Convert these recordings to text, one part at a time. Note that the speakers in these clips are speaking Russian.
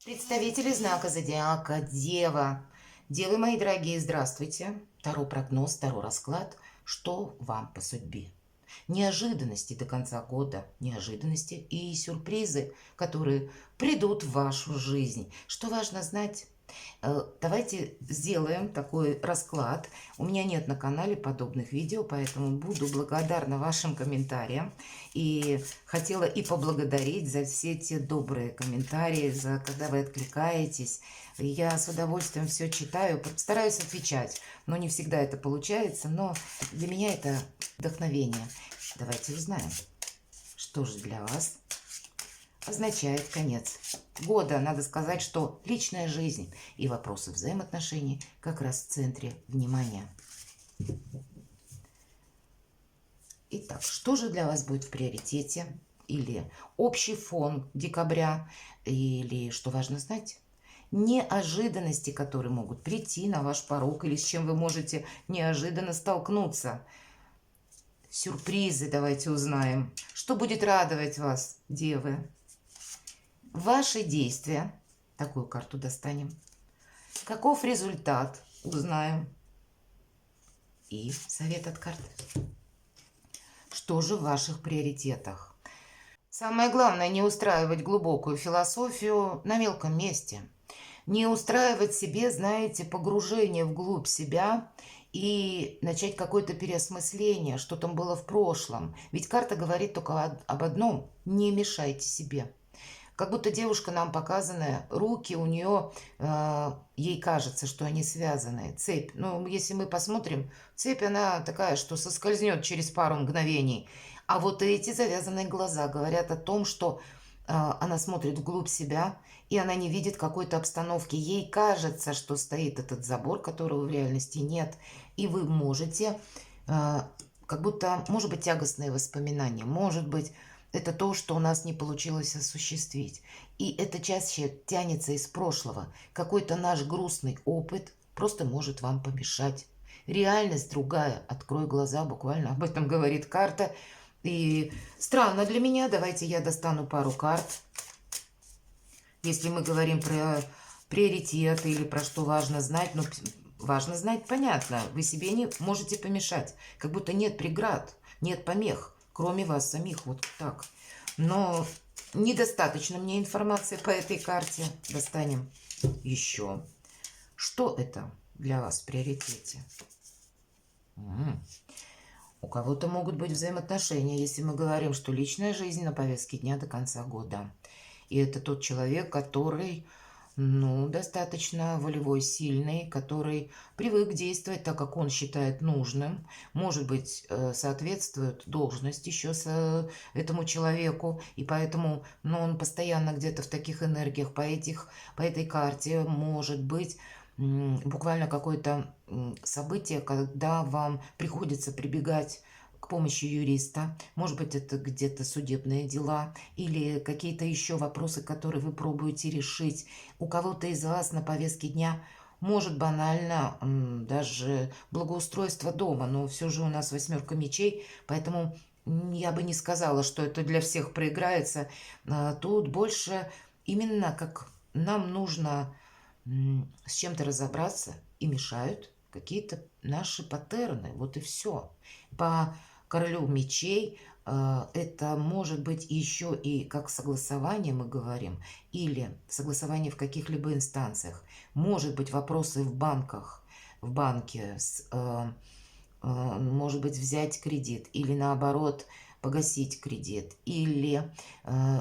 Представители знака зодиака Дева. Девы мои дорогие, здравствуйте. Таро прогноз, таро расклад. Что вам по судьбе? Неожиданности до конца года, неожиданности и сюрпризы, которые придут в вашу жизнь. Что важно знать? Давайте сделаем такой расклад. У меня нет на канале подобных видео, поэтому буду благодарна вашим комментариям. И хотела и поблагодарить за все те добрые комментарии, за когда вы откликаетесь. Я с удовольствием все читаю, стараюсь отвечать, но не всегда это получается, но для меня это вдохновение. Давайте узнаем, что же для вас означает конец года. Надо сказать, что личная жизнь и вопросы взаимоотношений как раз в центре внимания. Итак, что же для вас будет в приоритете? Или общий фон декабря? Или, что важно знать, неожиданности, которые могут прийти на ваш порог, или с чем вы можете неожиданно столкнуться? Сюрпризы давайте узнаем. Что будет радовать вас, девы? Ваши действия. Такую карту достанем. Каков результат? Узнаем. И совет от карты. Что же в ваших приоритетах? Самое главное, не устраивать глубокую философию на мелком месте. Не устраивать себе, знаете, погружение вглубь себя и начать какое-то переосмысление, что там было в прошлом. Ведь карта говорит только об одном: не мешайте себе. Как будто девушка нам показанная, руки у нее, ей кажется, что они связаны. Цепь, ну, если мы посмотрим, цепь, она такая, что соскользнет через пару мгновений. А вот эти завязанные глаза говорят о том, что она смотрит вглубь себя, и она не видит какой-то обстановки. Ей кажется, что стоит этот забор, которого в реальности нет. И вы можете, как будто, может быть, тягостные воспоминания, может быть, это то, что у нас не получилось осуществить. И это чаще тянется из прошлого. Какой-то наш грустный опыт просто может вам помешать. Реальность другая. Открой глаза, буквально об этом говорит карта. И странно для меня. Давайте я достану пару карт. Если мы говорим про приоритеты или про что важно знать, ну, важно знать, понятно. Вы себе не можете помешать. Как будто нет преград, нет помех, кроме вас самих, вот так. Но недостаточно мне информации по этой карте. Достанем еще. Что это для вас в приоритете? У кого-то могут быть взаимоотношения, если мы говорим, что личная жизнь на повестке дня до конца года. И это тот человек, который, ну, достаточно волевой, сильный, который привык действовать так, как он считает нужным. Может быть, соответствует должность еще этому человеку, и поэтому, ну, он постоянно где-то в таких энергиях по этой карте. Может быть, буквально какое-то событие, когда вам приходится прибегать к помощи юриста. Может быть, это где-то судебные дела или какие-то еще вопросы, которые вы пробуете решить. У кого-то из вас на повестке дня может банально даже благоустройство дома, но все же у нас восьмерка мечей, поэтому я бы не сказала, что это для всех проиграется. Тут больше именно как нам нужно с чем-то разобраться, и мешают какие-то наши паттерны. Вот и все. По королю мечей это может быть еще и как согласование, мы говорим, или согласование в каких-либо инстанциях. Может быть, вопросы в банках, в банке, может быть, взять кредит или наоборот погасить кредит или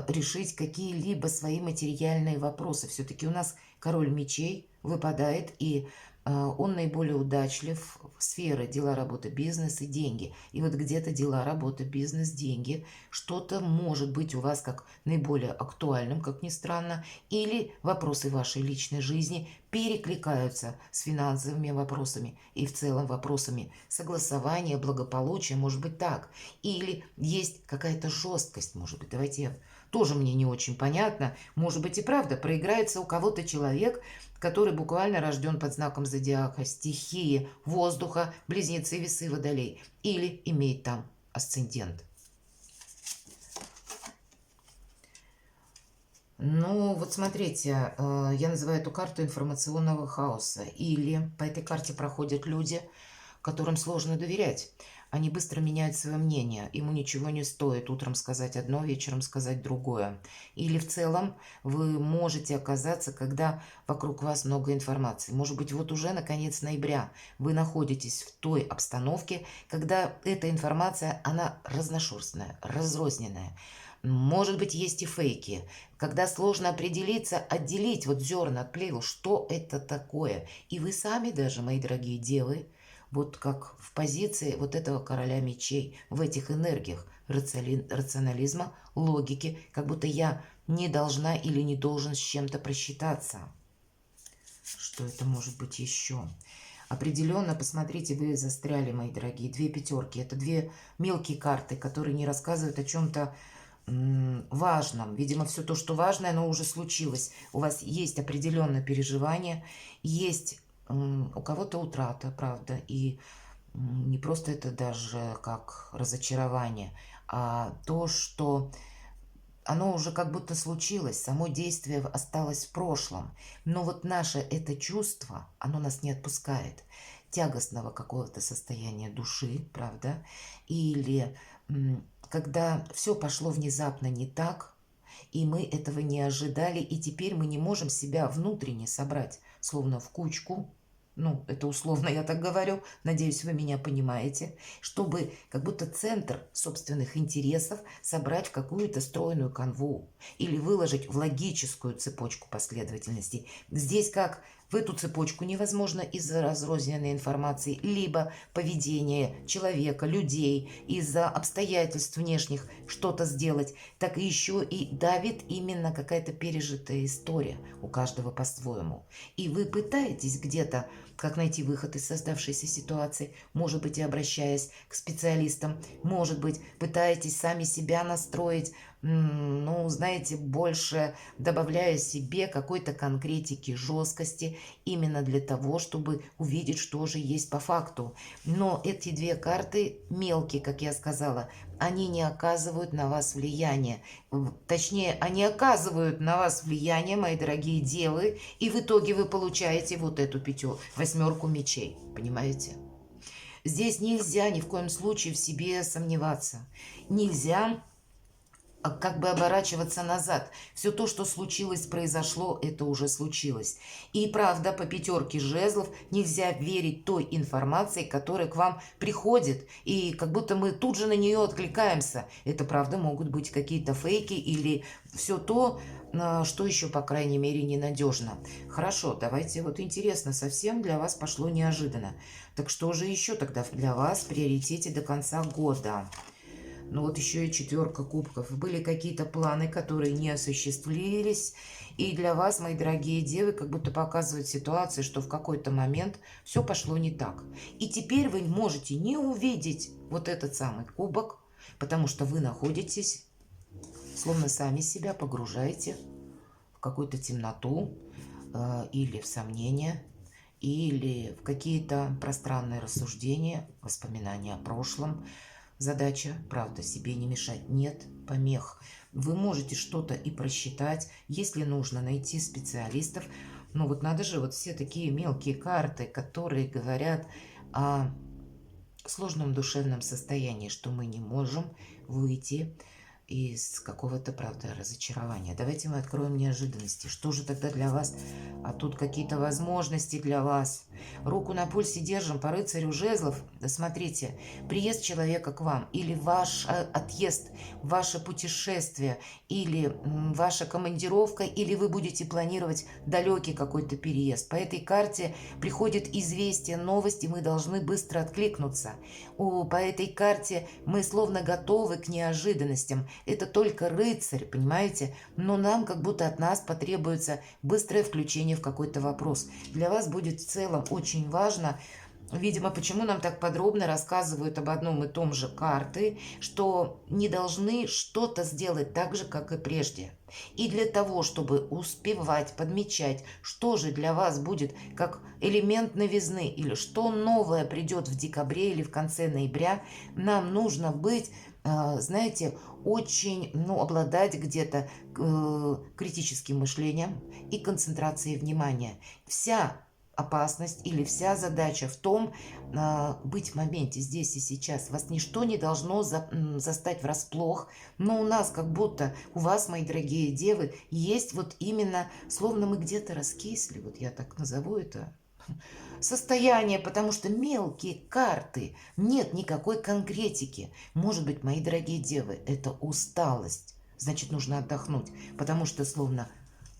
решить какие-либо свои материальные вопросы. Все-таки у нас король мечей выпадает, и он наиболее удачлив в сферы дела, работа, бизнес и деньги. И вот где-то дела, работа, бизнес, деньги, что-то может быть у вас как наиболее актуальным, как ни странно, или вопросы вашей личной жизни перекликаются с финансовыми вопросами и в целом вопросами согласования, благополучия, может быть так. Или есть какая-то жесткость, может быть, давайте тоже мне не очень понятно, может быть и правда проиграется у кого-то человек, который буквально рожден под знаком зодиака, стихии воздуха, близнецы, весы, водолей, или имеет там асцендент. Ну, вот смотрите, я называю эту карту информационного хаоса. Или по этой карте проходят люди, которым сложно доверять. Они быстро меняют свое мнение. Ему ничего не стоит утром сказать одно, вечером сказать другое. Или в целом вы можете оказаться, когда вокруг вас много информации. Может быть, вот уже на конец ноября вы находитесь в той обстановке, когда эта информация, она разношерстная, разрозненная. Может быть, есть и фейки, когда сложно определиться, отделить вот зерна от плевел, что это такое. И вы сами даже, мои дорогие девы, вот как в позиции вот этого короля мечей, в этих энергиях рационализма, логики, как будто я не должна или не должен с чем-то просчитаться. Что это может быть еще? Определенно, посмотрите, вы застряли, мои дорогие, две пятерки. Это две мелкие карты, которые не рассказывают о чем-то важном. Видимо, все то, что важное, оно уже случилось. У вас есть определенное переживание, есть у кого-то утрата, правда, и не просто это даже как разочарование, а то, что оно уже как будто случилось, само действие осталось в прошлом. Но вот наше это чувство, оно нас не отпускает. Тягостного какого-то состояния души, правда? Или когда все пошло внезапно не так, и мы этого не ожидали, и теперь мы не можем себя внутренне собрать, словно в кучку, ну, это условно я так говорю, надеюсь, вы меня понимаете, чтобы как будто центр собственных интересов собрать в какую-то стройную канву или выложить в логическую цепочку последовательностей. Здесь как в эту цепочку невозможно из-за разрозненной информации, либо поведения человека, людей, из-за обстоятельств внешних что-то сделать, так еще и давит именно какая-то пережитая история у каждого по-своему. И вы пытаетесь где-то как найти выход из создавшейся ситуации, может быть, и обращаясь к специалистам, может быть, пытаетесь сами себя настроить, ну, знаете, больше добавляя себе какой-то конкретики, жесткости, именно для того, чтобы увидеть, что же есть по факту. Но эти две карты мелкие, как я сказала, они не оказывают на вас влияния. Точнее, они оказывают на вас влияние, мои дорогие девы, и в итоге вы получаете вот эту восьмерку мечей. Понимаете? Здесь нельзя ни в коем случае в себе сомневаться. Нельзя как бы оборачиваться назад. Все то, что случилось, произошло, это уже случилось. И правда, по пятерке жезлов нельзя верить той информации, которая к вам приходит, и как будто мы тут же на нее откликаемся. Это правда могут быть какие-то фейки или все то, что еще, по крайней мере, ненадежно. Хорошо, давайте, вот интересно, совсем для вас пошло неожиданно. Так что же еще тогда для вас в приоритете до конца года? Ну вот еще и четверка кубков. Были какие-то планы, которые не осуществились. И для вас, мои дорогие девы, как будто показывает ситуация, что в какой-то момент все пошло не так. И теперь вы можете не увидеть вот этот самый кубок, потому что вы находитесь, словно сами себя погружаете в какую-то темноту или в сомнения, или в какие-то пространные рассуждения, воспоминания о прошлом. Задача, правда, себе не мешать. Нет помех. Вы можете что-то и просчитать, если нужно найти специалистов. Но вот надо же, вот все такие мелкие карты, которые говорят о сложном душевном состоянии, что мы не можем выйти из какого-то, правда, разочарования. Давайте мы откроем неожиданности. Что же тогда для вас? А тут какие-то возможности для вас. Руку на пульсе держим по рыцарю жезлов. Да смотрите, приезд человека к вам, или ваш отъезд, ваше путешествие, или ваша командировка, или вы будете планировать далекий какой-то переезд. По этой карте приходит известие, новости, мы должны быстро откликнуться. По этой карте мы словно готовы к неожиданностям. Это только рыцарь, понимаете? Но нам как будто от нас потребуется быстрое включение в какой-то вопрос. Для вас будет в целом очень важно, видимо, почему нам так подробно рассказывают об одном и том же карты, что не должны что-то сделать так же, как и прежде. И для того, чтобы успевать, подмечать, что же для вас будет как элемент новизны или что новое придет в декабре или в конце ноября, нам нужно быть знаете, очень, ну, обладать где-то критическим мышлением и концентрацией внимания. Вся опасность или вся задача в том, быть в моменте здесь и сейчас. Вас ничто не должно застать врасплох, но у нас как будто, у вас, мои дорогие девы, есть вот именно, словно мы где-то раскисли, вот я так назову это, состояние, потому что мелкие карты, нет никакой конкретики. Может быть, мои дорогие девы, это усталость. Значит, нужно отдохнуть, потому что словно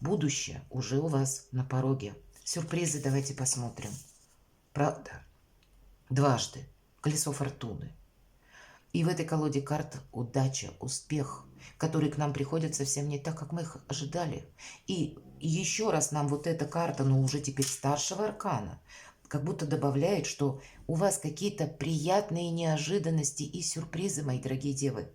будущее уже у вас на пороге. Сюрпризы давайте посмотрим. Правда? Дважды. Колесо фортуны. И в этой колоде карт удача, успех, которые к нам приходят совсем не так, как мы их ожидали. И еще раз нам вот эта карта, но уже теперь старшего аркана, как будто добавляет, что у вас какие-то приятные неожиданности и сюрпризы, мои дорогие девы.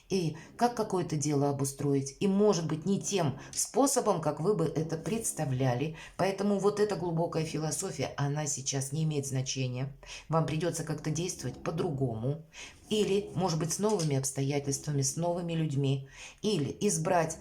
И как какое-то дело обустроить, и может быть не тем способом, как вы бы это представляли. Поэтому вот эта глубокая философия, она сейчас не имеет значения. Вам придется как-то действовать по-другому. Или, может быть, с новыми обстоятельствами, с новыми людьми. Или избрать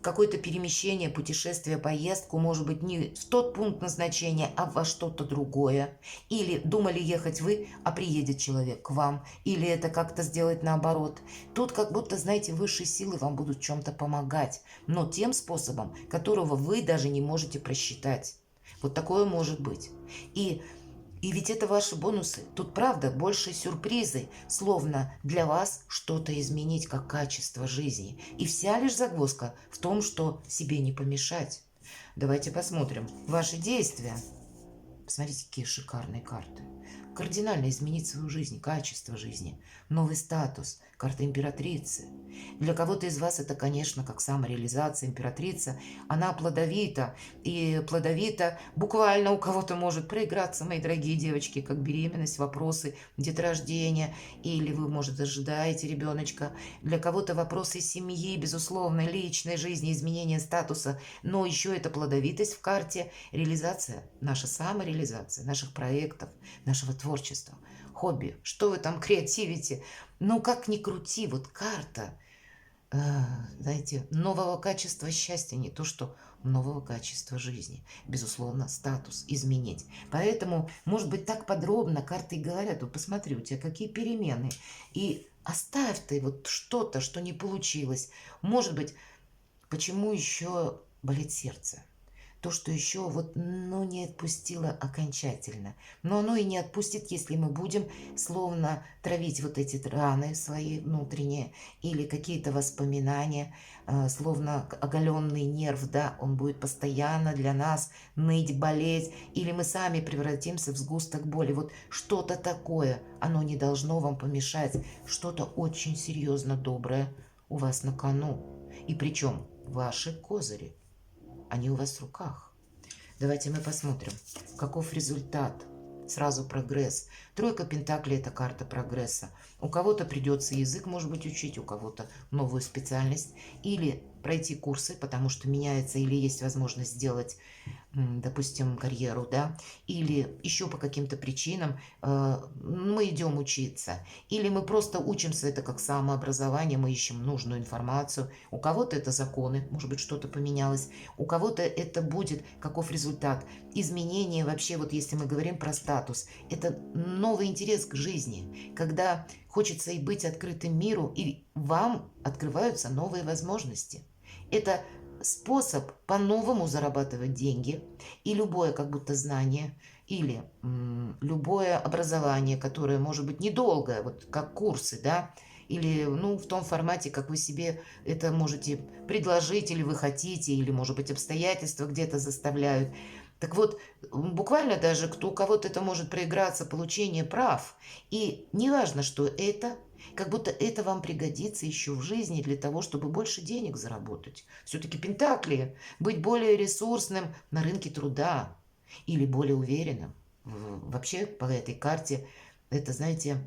какое-то перемещение, путешествие, поездку, может быть, не в тот пункт назначения, а во что-то другое. Или думали ехать вы, а приедет человек к вам. Или это как-то сделать наоборот. Тут как будто, знаете, высшие силы вам будут в чем-то помогать, но тем способом, которого вы даже не можете просчитать. Вот такое может быть. И ведь это ваши бонусы. Тут, правда, больше сюрпризы, словно для вас что-то изменить как качество жизни. И вся лишь загвоздка в том, что себе не помешать. Давайте посмотрим ваши действия. Посмотрите, какие шикарные карты. Кардинально изменить свою жизнь, качество жизни, новый статус, карта императрицы. Для кого-то из вас это, конечно, как самореализация, императрица. Она плодовита, и плодовита буквально у кого-то может проиграться, мои дорогие девочки, как беременность, вопросы деторождения, или вы, может, ожидаете ребеночка. Для кого-то вопросы семьи, безусловно, личной жизни, изменения статуса, но еще это плодовитость в карте, реализация, наша самореализация наших проектов, нашего творчества, хобби, что вы там креативите. Ну, как ни крути, вот карта, знаете, нового качества счастья, не то что нового качества жизни. Безусловно, статус изменить. Поэтому, может быть, так подробно карты говорят, вот посмотри, у тебя какие перемены. И оставь ты вот что-то, что не получилось. Может быть, почему еще болит сердце? То, что еще вот, ну, не отпустило окончательно. Но оно и не отпустит, если мы будем словно травить вот эти раны свои внутренние или какие-то воспоминания, словно оголенный нерв, да, он будет постоянно для нас ныть, болеть, или мы сами превратимся в сгусток боли. Вот что-то такое, оно не должно вам помешать, что-то очень серьезно доброе у вас на кону. И причем ваши козыри. Они у вас в руках. Давайте мы посмотрим, каков результат. Сразу прогресс. Тройка пентаклей – это карта прогресса. У кого-то придется язык, может быть, учить, у кого-то новую специальность. Или пройти курсы, потому что меняется, или есть возможность сделать, допустим, карьеру, да, или еще по каким-то причинам мы идем учиться, или мы просто учимся, это как самообразование, мы ищем нужную информацию. У кого-то это законы, может быть, что-то поменялось, у кого-то это будет, каков результат, изменение вообще, вот если мы говорим про статус, это новый интерес к жизни, когда хочется и быть открытым миру, и вам открываются новые возможности. Это способ по-новому зарабатывать деньги, и любое как будто знание, или любое образование, которое может быть недолгое, вот как курсы, да, или ну, в том формате, как вы себе это можете предложить, или вы хотите, или, может быть, обстоятельства где-то заставляют. Так вот, буквально даже у кого-то это может проиграться, получение прав. И не важно, что это, как будто это вам пригодится еще в жизни для того, чтобы больше денег заработать. Все-таки пентакли, быть более ресурсным на рынке труда или более уверенным. Вообще по этой карте это, знаете,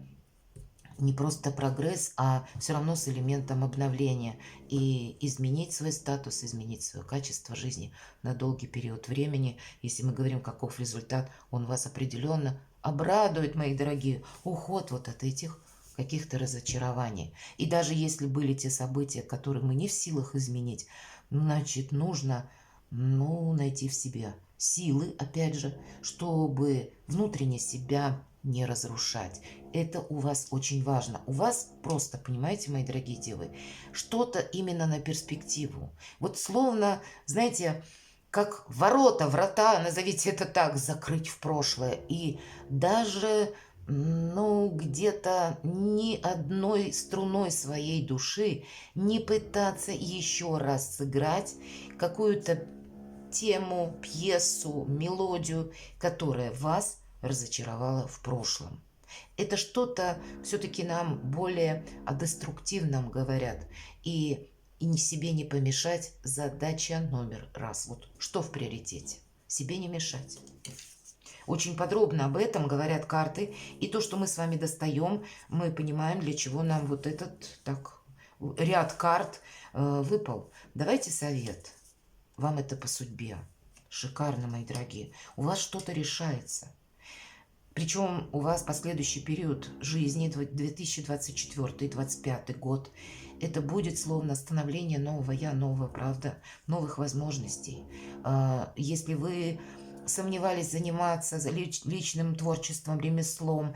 не просто прогресс, а все равно с элементом обновления. И изменить свой статус, изменить свое качество жизни на долгий период времени. Если мы говорим, каков результат, он вас определенно обрадует, мои дорогие. Уход вот от этих каких-то разочарований. И даже если были те события, которые мы не в силах изменить, значит, нужно, найти в себе силы, опять же, чтобы внутренне себя не разрушать. Это у вас очень важно. У вас просто, понимаете, мои дорогие девы, что-то именно на перспективу. Вот словно, знаете, как врата, назовите это так, закрыть в прошлое. И даже, где-то ни одной струной своей души не пытаться еще раз сыграть какую-то тему, пьесу, мелодию, которая вас разочаровала в прошлом. Это что-то все-таки нам более о деструктивном говорят. И себе не помешать — задача номер раз. Вот что в приоритете? Себе не мешать. Очень подробно об этом говорят карты. И то, что мы с вами достаем, мы понимаем, для чего нам вот этот ряд карт выпал. Давайте совет. Вам это по судьбе. Шикарно, мои дорогие. У вас что-то решается. Причем у вас последующий период жизни, 2024-2025 год, это будет словно становление нового я, нового, правда, новых возможностей. Если вы сомневались заниматься личным творчеством, ремеслом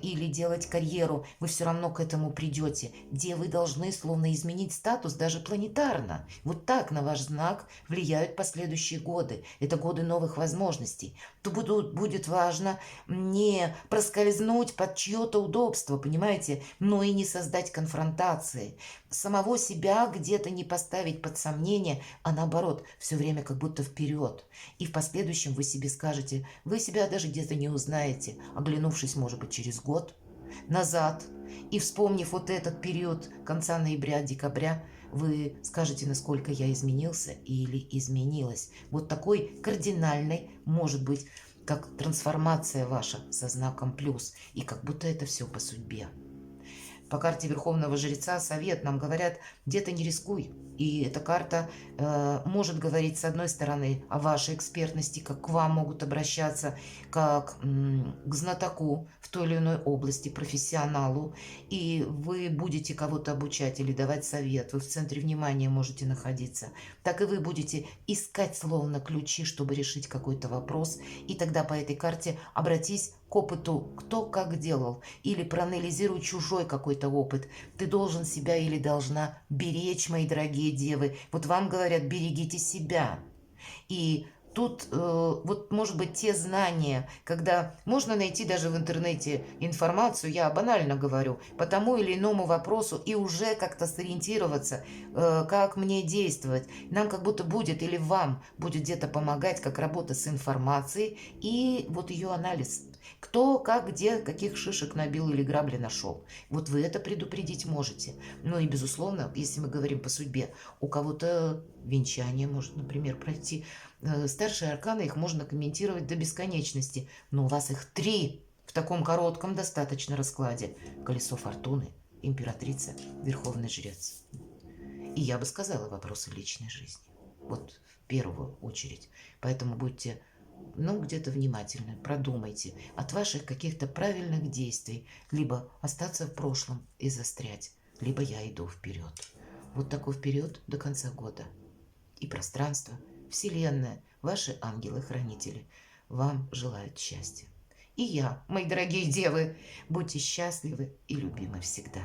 или делать карьеру, вы все равно к этому придете, где вы должны словно изменить статус даже планетарно. Вот так на ваш знак влияют последующие годы. Это годы новых возможностей. То будет важно не проскользнуть под чье-то удобство, понимаете, но и не создать конфронтации. Самого себя где-то не поставить под сомнение, а наоборот, все время как будто вперед. И в последующем вы себе скажете, вы себя даже где-то не узнаете, оглянувшись, может быть, через год назад. И вспомнив вот этот период конца ноября, декабря, вы скажете, насколько я изменился или изменилась. Вот такой кардинальной может быть, как трансформация ваша со знаком плюс. И как будто это все по судьбе. По карте Верховного Жреца совет нам говорят, где-то не рискуй. И эта карта может говорить, с одной стороны, о вашей экспертности, как к вам могут обращаться, как к знатоку в той или иной области, профессионалу. И вы будете кого-то обучать или давать совет, вы в центре внимания можете находиться. Так и вы будете искать словно ключи, чтобы решить какой-то вопрос. И тогда по этой карте обратись к опыту, кто как делал, или проанализируй чужой какой-то опыт. Ты должен себя или должна беречь, мои дорогие девы. Вот вам говорят, берегите себя. И тут вот, может быть, те знания, когда можно найти даже в интернете информацию, я банально говорю, по тому или иному вопросу и уже как-то сориентироваться, как мне действовать. Нам как будто будет или вам будет где-то помогать, как работа с информацией и вот ее анализ. Кто, как, где, каких шишек набил или грабли нашел. Вот вы это предупредить можете. Ну и, безусловно, если мы говорим по судьбе, у кого-то венчание может, например, пройти. Старшие арканы, их можно комментировать до бесконечности. Но у вас их 3 в таком коротком достаточно раскладе. Колесо фортуны, императрица, верховный жрец. И я бы сказала, вопросы личной жизни. Вот в первую очередь. Поэтому будьте где-то внимательны, продумайте от ваших каких-то правильных действий, либо остаться в прошлом и застрять, либо я иду вперед. Вот такой вперед до конца года. И пространство, Вселенная, ваши ангелы-хранители вам желают счастья. И я, мои дорогие девы, будьте счастливы и любимы всегда.